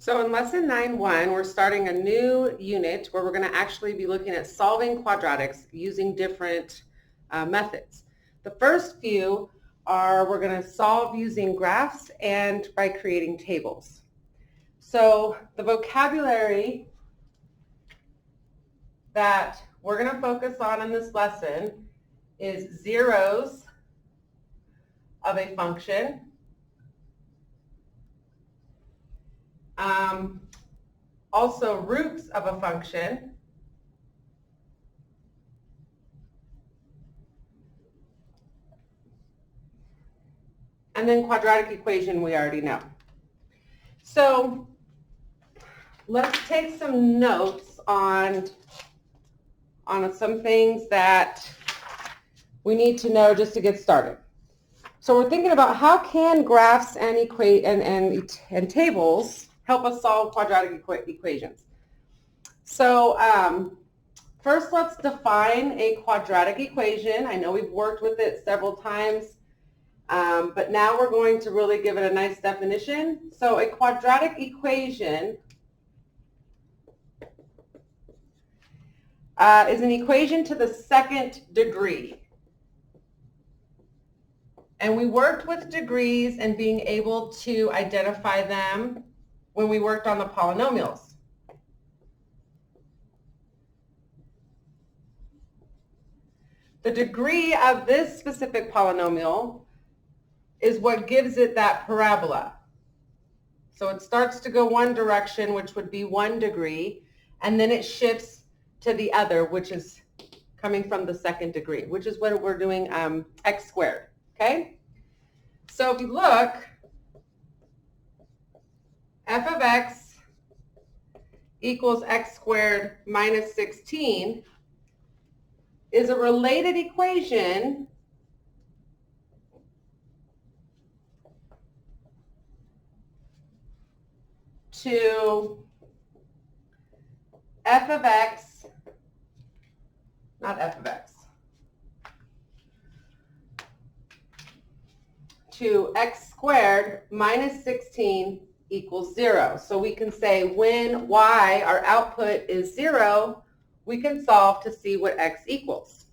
So in lesson 9.1, we're starting a new unit where we're going to actually be looking at solving quadratics using different methods. The first few are we're going to solve using graphs and by creating tables. So the vocabulary that we're going to focus on in this lesson is zeros of a function, also roots of a function, and then quadratic equation we already know. So let's take some notes on some things that we need to know just to get started. So we're thinking about how can graphs and tables help us solve quadratic equations. So first let's define a quadratic equation. I know we've worked with it several times, but now we're going to really give it a nice definition. So a quadratic equation is an equation to the second degree. And we worked with degrees and being able to identify them when we worked on the polynomials. The degree of this specific polynomial is what gives it that parabola. So it starts to go one direction, which would be 1 degree, and then it shifts to the other, which is coming from the second degree, which is what we're doing x squared. Okay, so if you look, f of x equals x squared minus 16 is a related equation to f of x, not f of x, to x squared minus 16 equals 0. So we can say when y, our output, is 0, we can solve to see what x equals.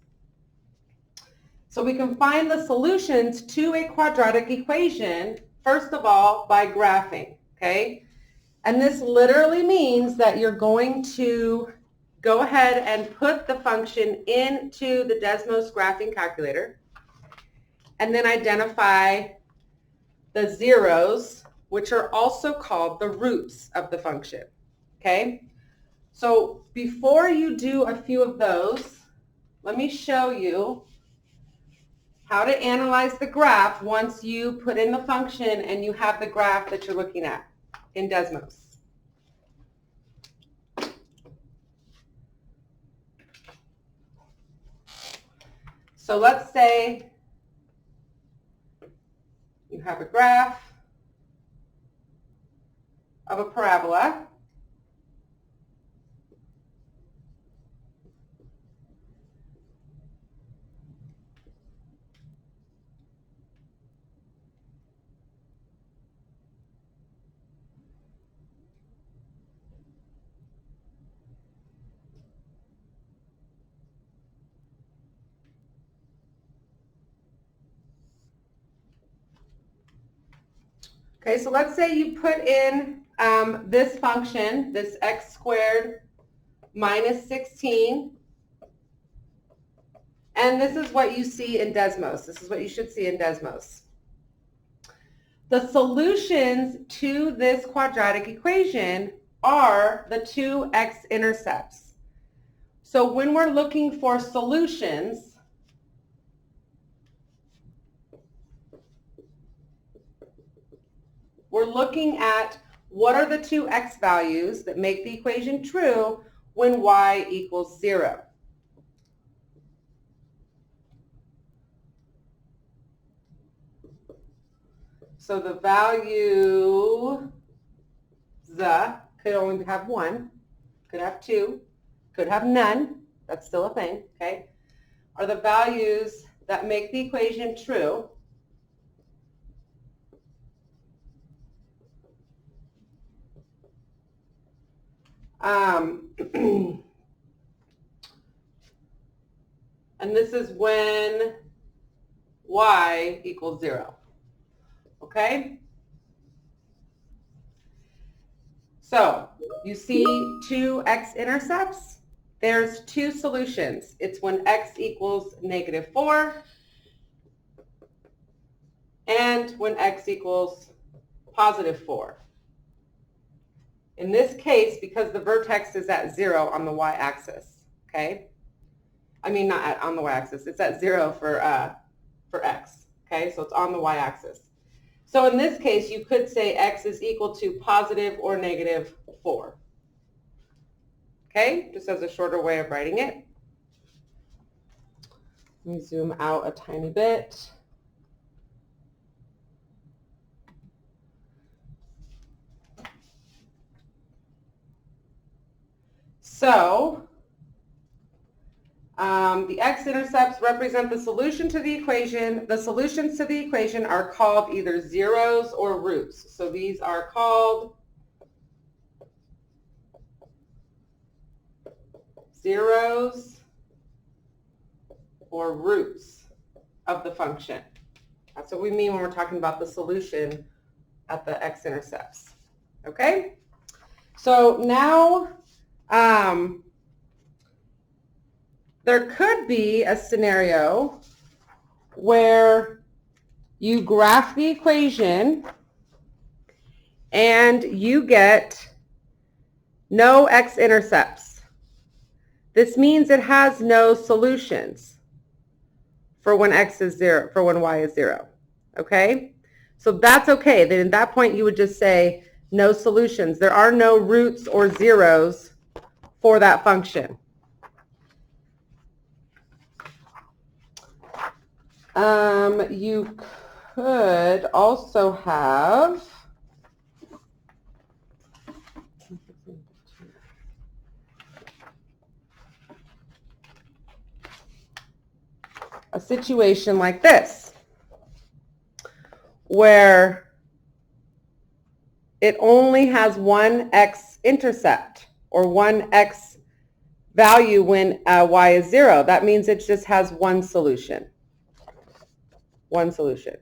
So we can find the solutions to a quadratic equation, first of all, by graphing, okay? And this literally means that you're going to go ahead and put the function into the Desmos graphing calculator and then identify the zeros, which are also called the roots of the function, okay? So before you do a few of those, let me show you how to analyze the graph once you put in the function and you have the graph that you're looking at in Desmos. So let's say you have a graph of a parabola. Okay, so let's say you put in this function, this x squared minus 16, and this is what you see in Desmos. This is what you should see in Desmos. The solutions to this quadratic equation are the two x-intercepts. So when we're looking for solutions, we're looking at what are the two x values that make the equation true when y equals 0. So the value could only have 1, could have 2, could have none, that's still a thing, okay, are the values that make the equation true And this is when y equals 0. Okay? So you see two x-intercepts. There's two solutions. It's when x equals -4 and when x equals +4. In this case, because the vertex is at 0 on the y-axis, okay? I mean, not on the y-axis. It's at 0 for x, okay? So it's on the y-axis. So in this case, you could say x is equal to + or -4. Okay, just as a shorter way of writing it. Let me zoom out a tiny bit. So the x-intercepts represent the solution to the equation. The solutions to the equation are called either zeros or roots. So these are called zeros or roots of the function. That's what we mean when we're talking about the solution at the x-intercepts. Okay? So now there could be a scenario where you graph the equation and you get no x-intercepts. This means it has no solutions for when x is 0, for when y is 0. Okay? So that's okay. Then at that point you would just say no solutions. There are no roots or zeros for that function. You could also have a situation like this, where it only has one x-intercept or one x value when y is 0. That means it just has one solution. One solution.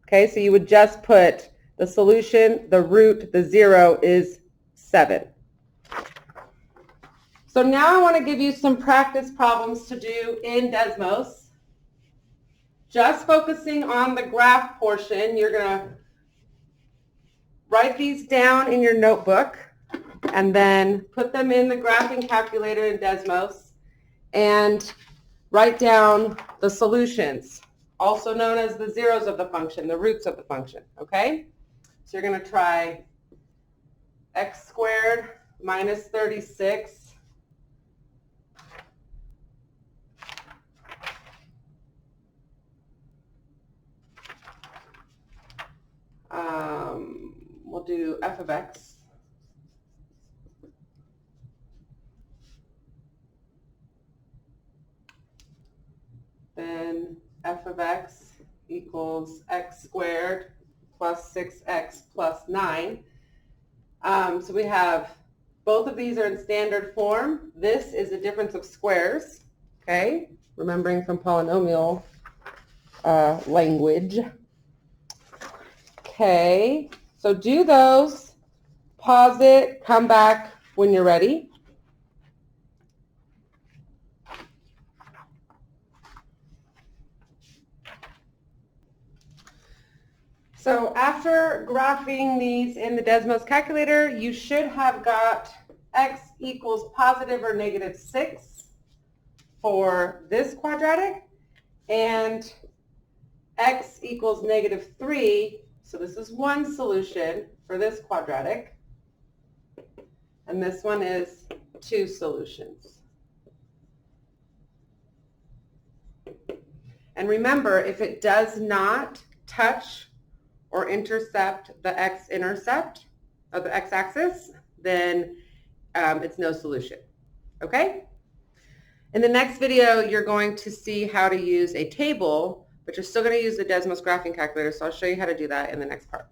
Okay, so you would just put the solution, the root, the 0 is 7. So now I want to give you some practice problems to do in Desmos. Just focusing on the graph portion, you're going to write these down in your notebook and then put them in the graphing calculator in Desmos and write down the solutions, also known as the zeros of the function, the roots of the function, okay? So you're going to try x squared minus 36 we'll do f of x then f of x equals x squared plus 6x plus 9. So we have both of these are in standard form. This is a difference of squares, okay? Remembering from polynomial language. Okay, so do those, pause it, come back when you're ready. So after graphing these in the Desmos calculator, you should have got x equals positive or negative 6 for this quadratic and x equals negative 3. So this is one solution for this quadratic, and this one is two solutions. And remember, if it does not touch or intercept the x-intercept of the x-axis, then it's no solution. Okay? In the next video, you're going to see how to use a table, but you're still going to use the Desmos graphing calculator, so I'll show you how to do that in the next part.